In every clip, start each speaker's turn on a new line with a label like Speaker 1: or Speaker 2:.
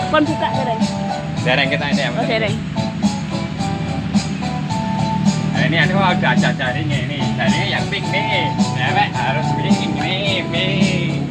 Speaker 1: Kon buka dereng.
Speaker 2: Dereng kita ini ya.
Speaker 1: Oh, dereng.
Speaker 2: Nah, ini aku udah jaringnya ini. Jaringnya yang pink nih. Cewek harus pink nih, pink.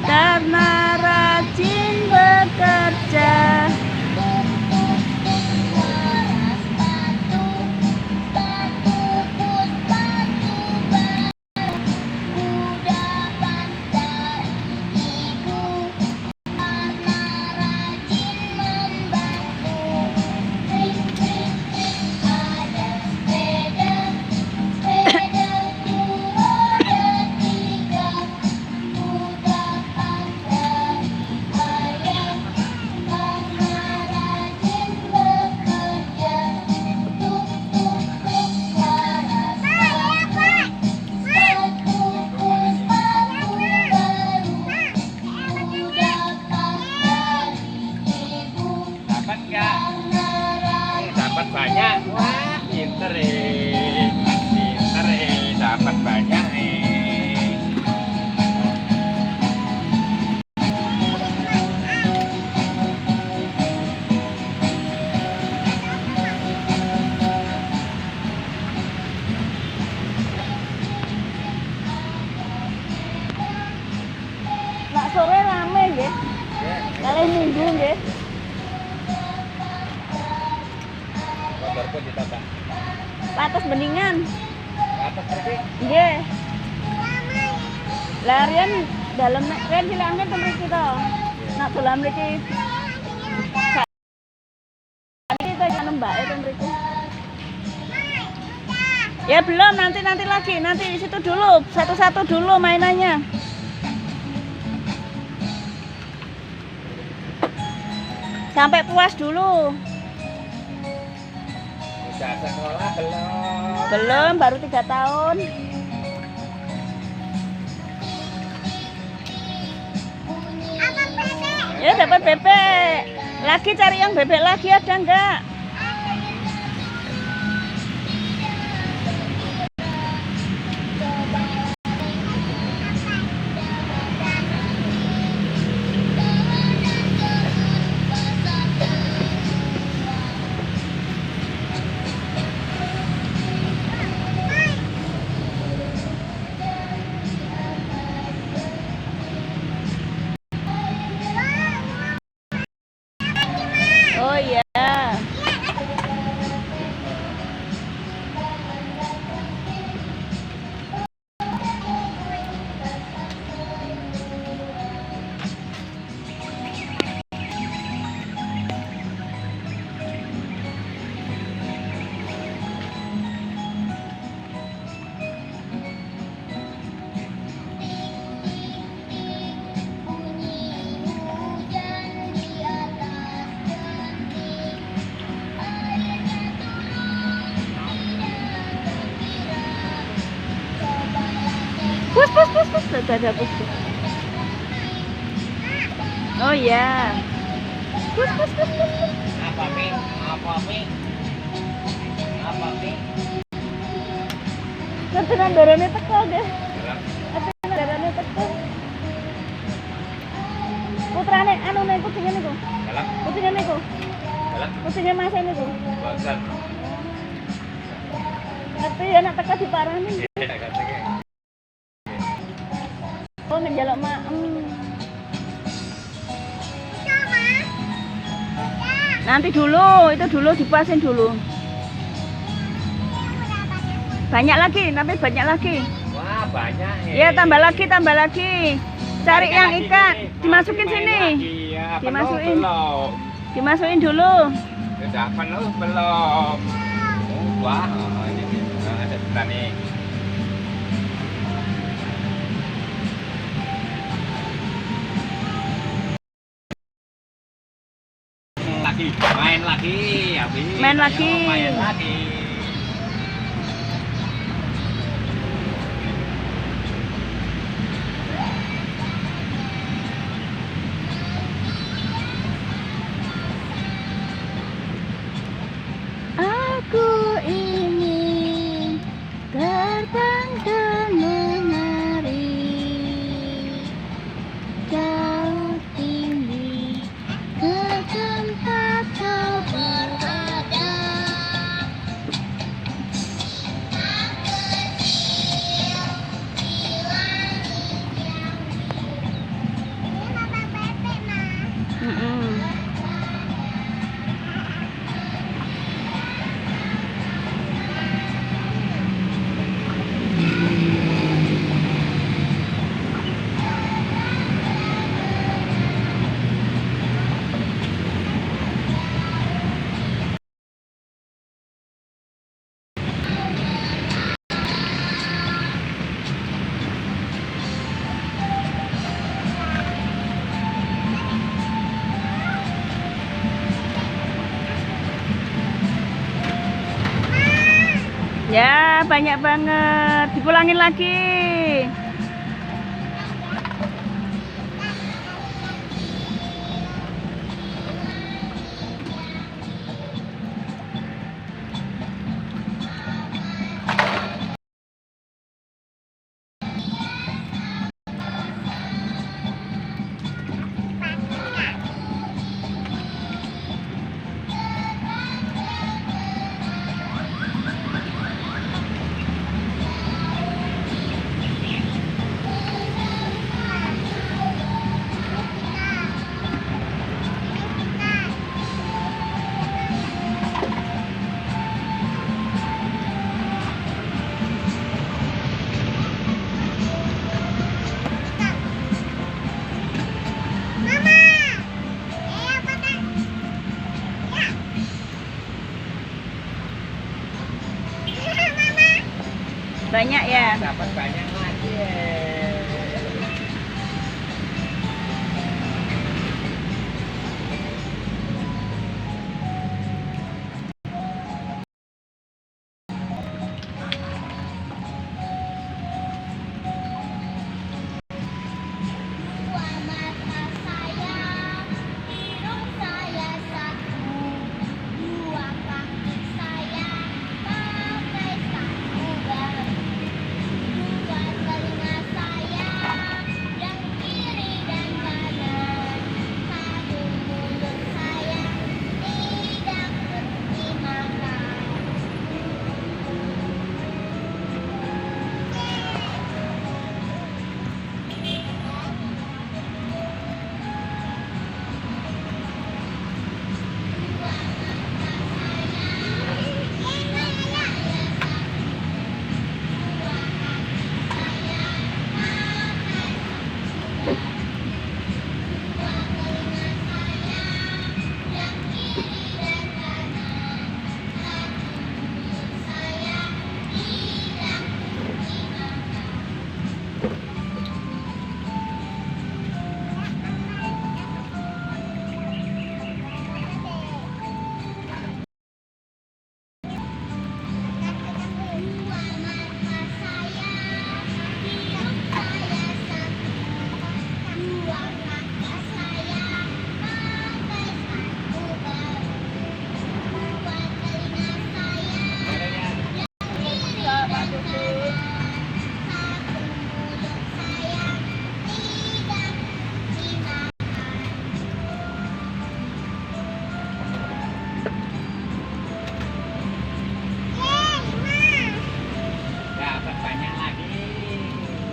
Speaker 1: karena rajin bekerja.
Speaker 2: Dapat banyak, wah pinter dapat banyak
Speaker 1: Nak sore rame nggih. Kali Minggu nggih.
Speaker 2: Motorku ditata.
Speaker 1: Patas beningan.
Speaker 2: Atas berarti?
Speaker 1: Nggih. Larian dalam kan hilangnya tuh mriki to. Nak dolan mriki. Kita jangan mbak itu mriki. Ya belum, nanti lagi. Nanti di situ dulu, satu-satu dulu mainannya. Sampai puas dulu.
Speaker 2: Udah sekolah belum?
Speaker 1: Belum, baru 3 tahun. Ya dapat bebek. Lagi cari yang bebek lagi ada enggak? Oh iya. Pus, ada pus. Oh iya. Pus.
Speaker 2: Apa Mi? Apa Mi? Apa Mi?
Speaker 1: Ketenan darahnya teko deh.
Speaker 2: Gelap.
Speaker 1: Ketenan darahnya teko. Putrane anu nek kucingnya niku.
Speaker 2: Gelap.
Speaker 1: Kucingnya niku.
Speaker 2: Gelap.
Speaker 1: Kucingnya Mas niku.
Speaker 2: Bosan.
Speaker 1: Ngerti anak teko diparani.
Speaker 2: Tidak kata-kata.
Speaker 1: Oh ngejaluk maem. Nanti dulu, itu dulu dipasin dulu. Banyak lagi, nanti banyak lagi.
Speaker 2: Wah, banyak
Speaker 1: Ya tambah lagi. Cari yang ikan, dimasukin sini.
Speaker 2: Ya,
Speaker 1: Dimasukin.
Speaker 2: belum.
Speaker 1: Dimasukin dulu.
Speaker 2: Sudah penuh belum? Wah, ini ada sebelah nih. Main lagi, Abi.
Speaker 1: Main lagi.
Speaker 2: Ayo, main lagi.
Speaker 1: Aku ingin terbang dan menari jauh tinggi ke tempat kau berada. Ya, banyak banget. Dipulangin lagi. Banyak ya.
Speaker 2: Dapat banyak lagi ya.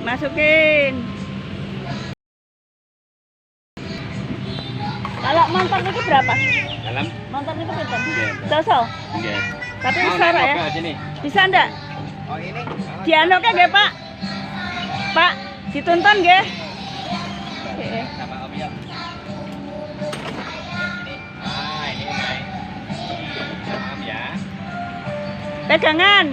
Speaker 1: Masukin. Kalau montor itu berapa?
Speaker 2: Dalam.
Speaker 1: Montor itu berapa?
Speaker 2: Nggih.
Speaker 1: Doso.
Speaker 2: Nggih.
Speaker 1: Tapi
Speaker 2: Mau
Speaker 1: besar
Speaker 2: naik
Speaker 1: ya.
Speaker 2: mobil sini.
Speaker 1: Bisa ndak?
Speaker 2: Oh ini.
Speaker 1: Dianoknya nggih, Pak? Pak, dituntun nggih. Oke.
Speaker 2: Sama Om ya. Ini naik. Sama Om ya.
Speaker 1: Pegangan.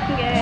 Speaker 1: Nggih.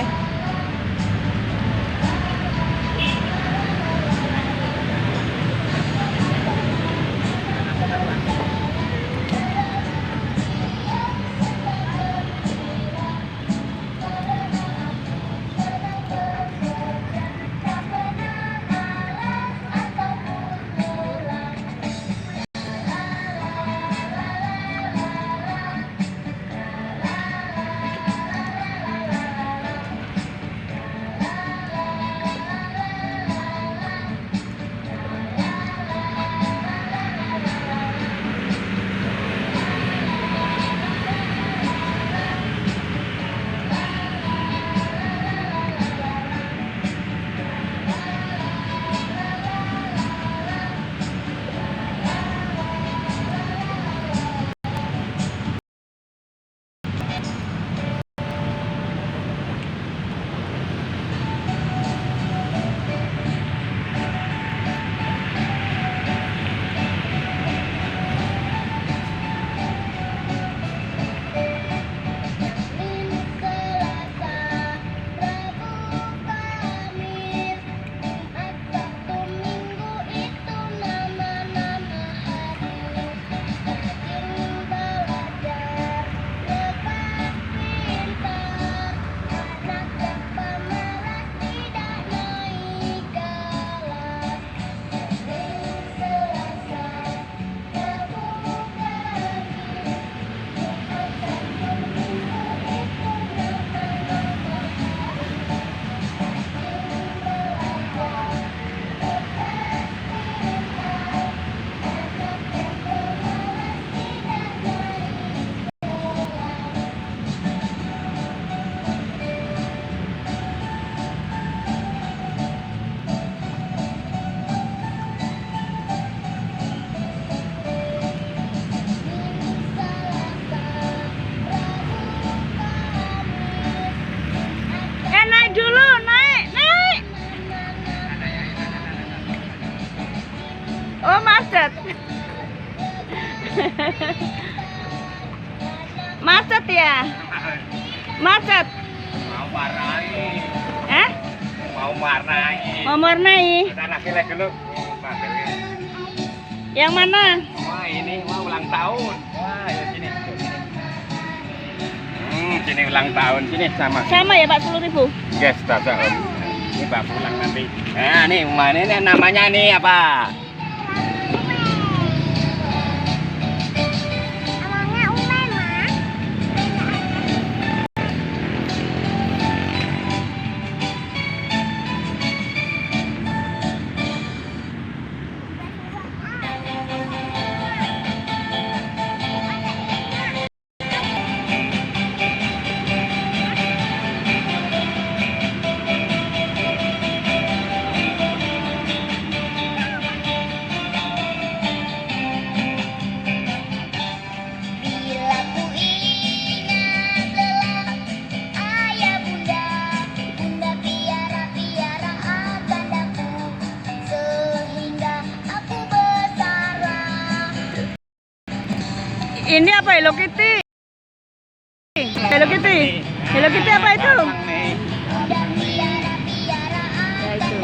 Speaker 1: Naik dulu, naik, naik. Oh, macet. Macet ya? Macet.
Speaker 2: Mau warnai.
Speaker 1: Eh?
Speaker 2: Mau warnai.
Speaker 1: Mau warnai?
Speaker 2: Kita nakilek dulu.
Speaker 1: Yang mana?
Speaker 2: Wah ini mau ulang tahun. Wah ya sini. Sini ulang tahun sini sama.
Speaker 1: Sama ya Pak, 10.000.
Speaker 2: Guys, tata Om. Ini Pak pulang nanti. Nah nih mana ini namanya nih apa?
Speaker 3: Namanya Ume, Ma.
Speaker 1: Ini apa Hello Kitty? Hello Kitty. Hello Kitty apa itu? Ya itu.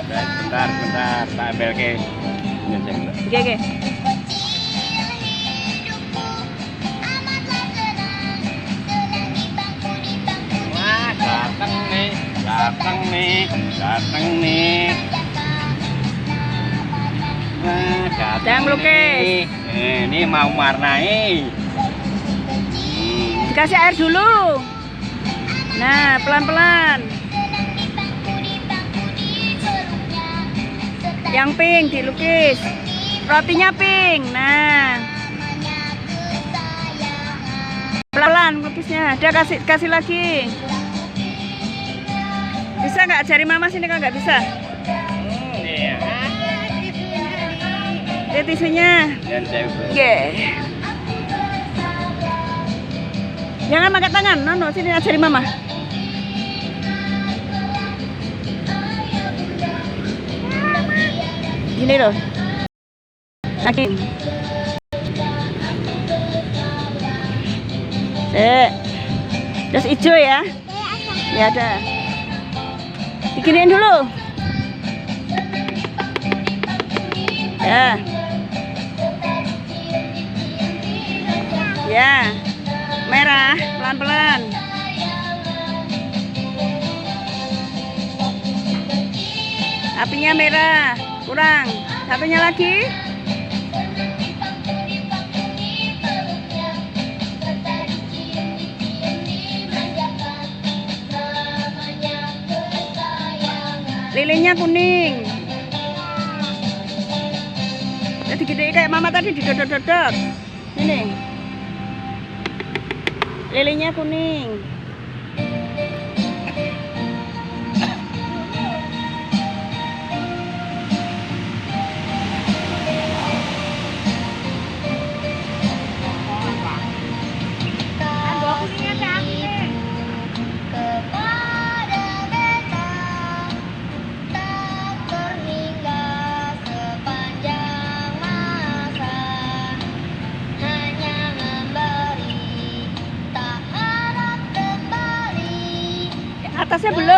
Speaker 2: Bentar, tak ambil ke.
Speaker 1: Oke, oke.
Speaker 2: Wah, datang nih. Wah, datang
Speaker 1: Yang melukis.
Speaker 2: nih. Ini mau warnai.
Speaker 1: Dikasih air dulu. Nah, pelan-pelan. Yang pink dilukis. Rotinya pink. Nah. Pelan-pelan lukisnya. Dia kasih lagi. Bisa nggak jari mama sini kalau nggak bisa?
Speaker 2: Iya.
Speaker 1: Ini tisunya.
Speaker 2: Dan saya
Speaker 1: Oke. Jangan pakai tangan. Nono, sini ajari mama. Gini loh. Lagi. Terus hijau ya. Ya ada. Diginiin dulu. Ya. Ya. Merah, pelan-pelan. Apinya merah, kurang. Satunya lagi. Lilinnya kuning. Jadi gede kayak mama tadi didodok-dodok. Ini. Lilinnya kuning.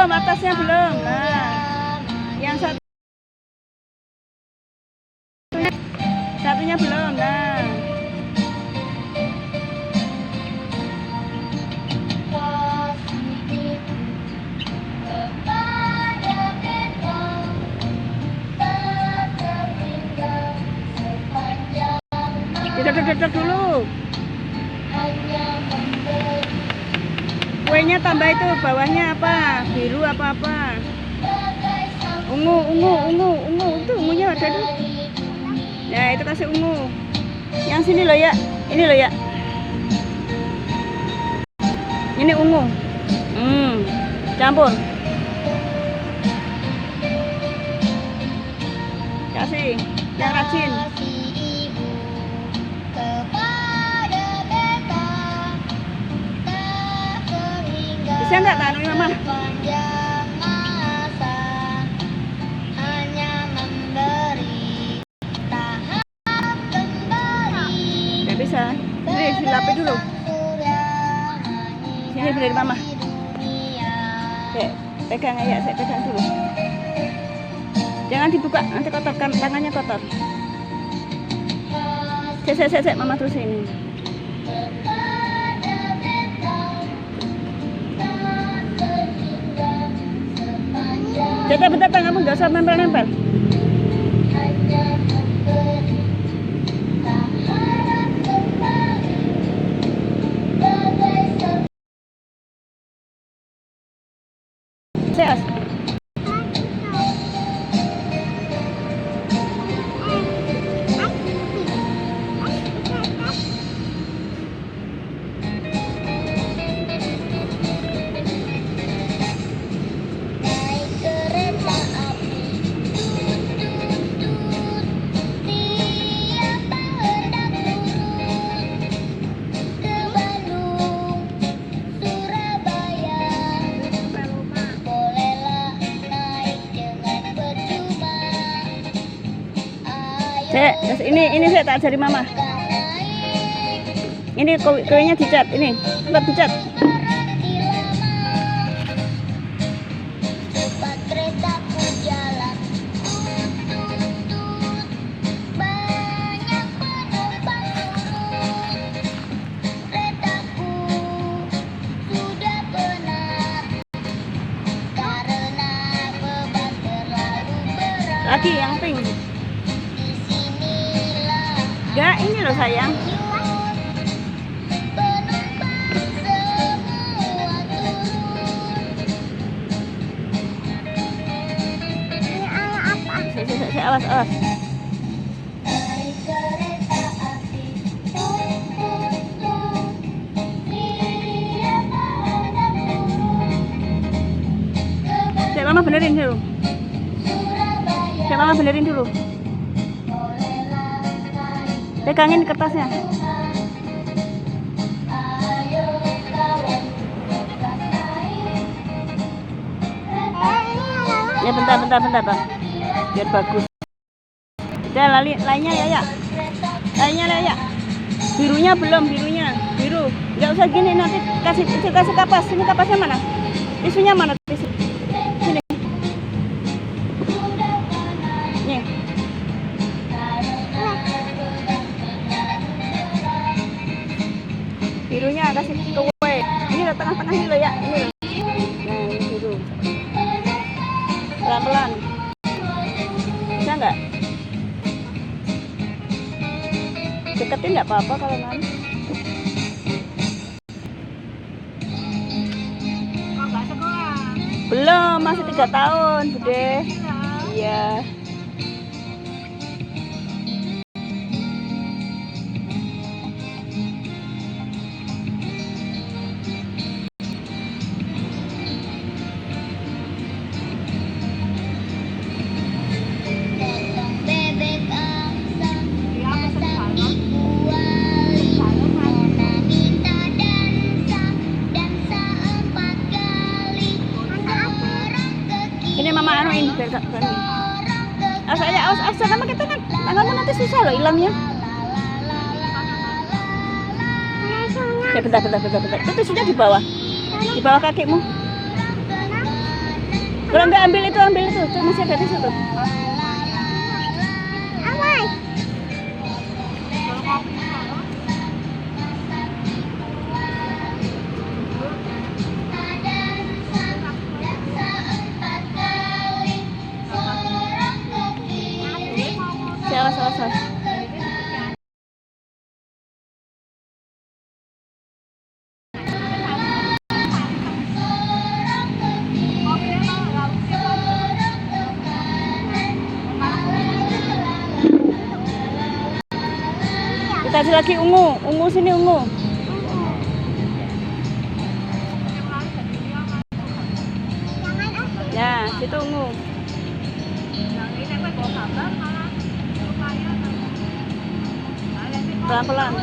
Speaker 1: Atasnya belum. Nah, yang satunya belum. Nah, duduk dulu. Kuenya tambah itu bawahnya apa? Biru apa? Ungu itu ungunya ada tuh. Nah, itu kasih ungu. Yang sini loh ya. Ini loh ya. Ini ungu. Campur. Kasih yang rajin. Bisa nggak tanuin mama? Nggak bisa. Sini silapin dulu. Sini beli mama. Pegang ya, saya pegang dulu. Jangan dibuka, nanti kotor kan tangannya kotor. Sek, mama terus ini. Bentar tanganmu nggak usah nempel-nempel. Seas. Terus ini saya tak ajari mama. Ini kuenya dicat, ini cepat dicat. Lagi yang pink. Enggak, ini loh sayang. Awas, awas. Mama benerin dulu. Mama benerin dulu. Pegangin kertasnya. Ya bentar, Bang. Biar bagus. Udah lainnya ya. Birunya belum, biru. Enggak usah gini, nanti kasih kapas. Ini kapasnya mana? Tisunya mana? Tisu. Sini. Nih. Birunya kasih ke kue. Ini loh tengah-tengah ini loh ya. Ini loh. Nah, ini biru. Pelan-pelan. Bisa nggak? Deketin nggak apa-apa kalau nanti.
Speaker 3: Nggak sekolah.
Speaker 1: Belum, masih 3 tahun, Bude. Iya. Ini mama anuin biar gak berani. Awas jangan pakai tangan. Tanganmu nanti susah loh hilangnya. Ya bentar. Itu tisunya di bawah. Di bawah kakimu. Kalau enggak ambil itu. Tuh masih ada tisu tuh.
Speaker 3: Awas.
Speaker 1: Awas. Kita kasih lagi ungu sini ungu. Ya, situ ungu. Pelan-pelan.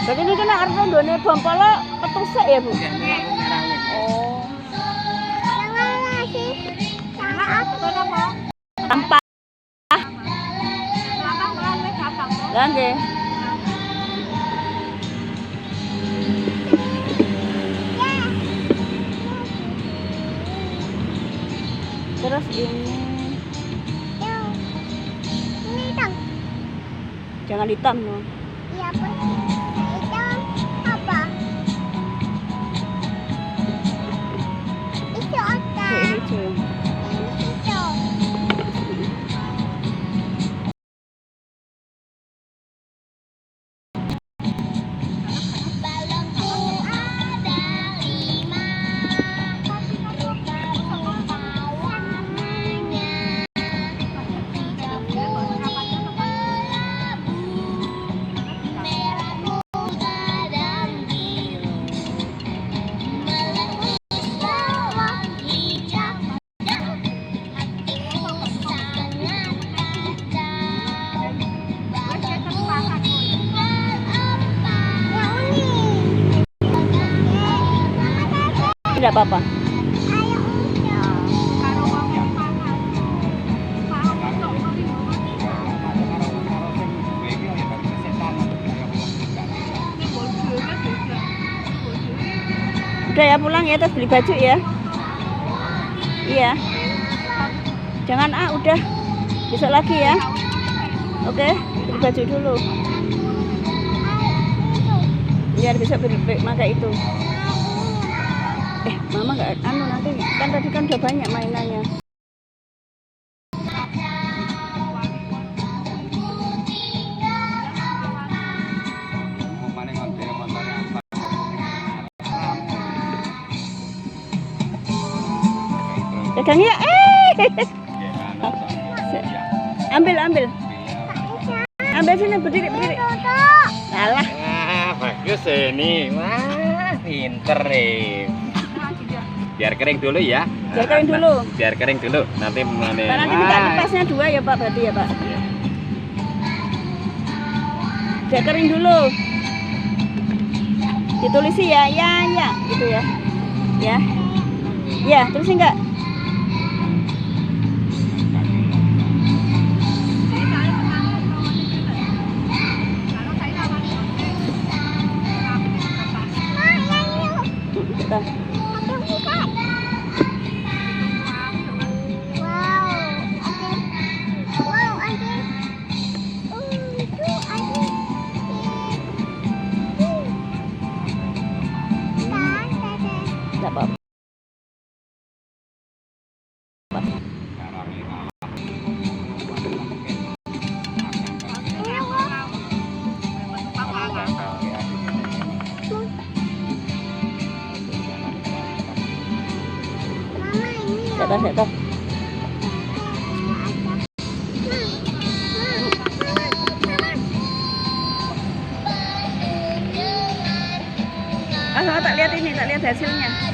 Speaker 1: Jadi ini kena arep nggone bompolo ketusuk ya, Bu? Oh.
Speaker 3: Jangan sih. Jangan aku kenapa?
Speaker 1: Sampah. Lah nggih. Terus ini
Speaker 3: hitam.
Speaker 1: jangan hitam no.
Speaker 3: Iya, Bos. Hitam apa? Itu otak.
Speaker 1: Kayak hijau.
Speaker 3: Ini hijau. Balonku ada 5. Warnanya hijau kelabu, merah
Speaker 1: Tidak apa-apa.
Speaker 3: Ayo unjuk.
Speaker 1: Udah ya pulang ya, terus beli baju ya. Iya. Jangan udah. Besok lagi ya. Oke, beli baju dulu. Biar besok pakai itu. Mama nggak nanti kan tadi kan udah banyak mainannya. Pegang ya. Ambil. Ambil sini, berdiri. Alah.
Speaker 2: Bagus ini. Wah, pinter biar kering dulu ya.
Speaker 1: Biar kering dulu.
Speaker 2: Biar kering dulu. Nanti
Speaker 1: Nanti minta kertasnya 2 ya Pak, berarti ya Pak. Biar kering dulu. Ditulisi ya, gitu ya. Ya, tulisin enggak? Enggak apa-apa. Jatuh. Sama tak lihat hasilnya.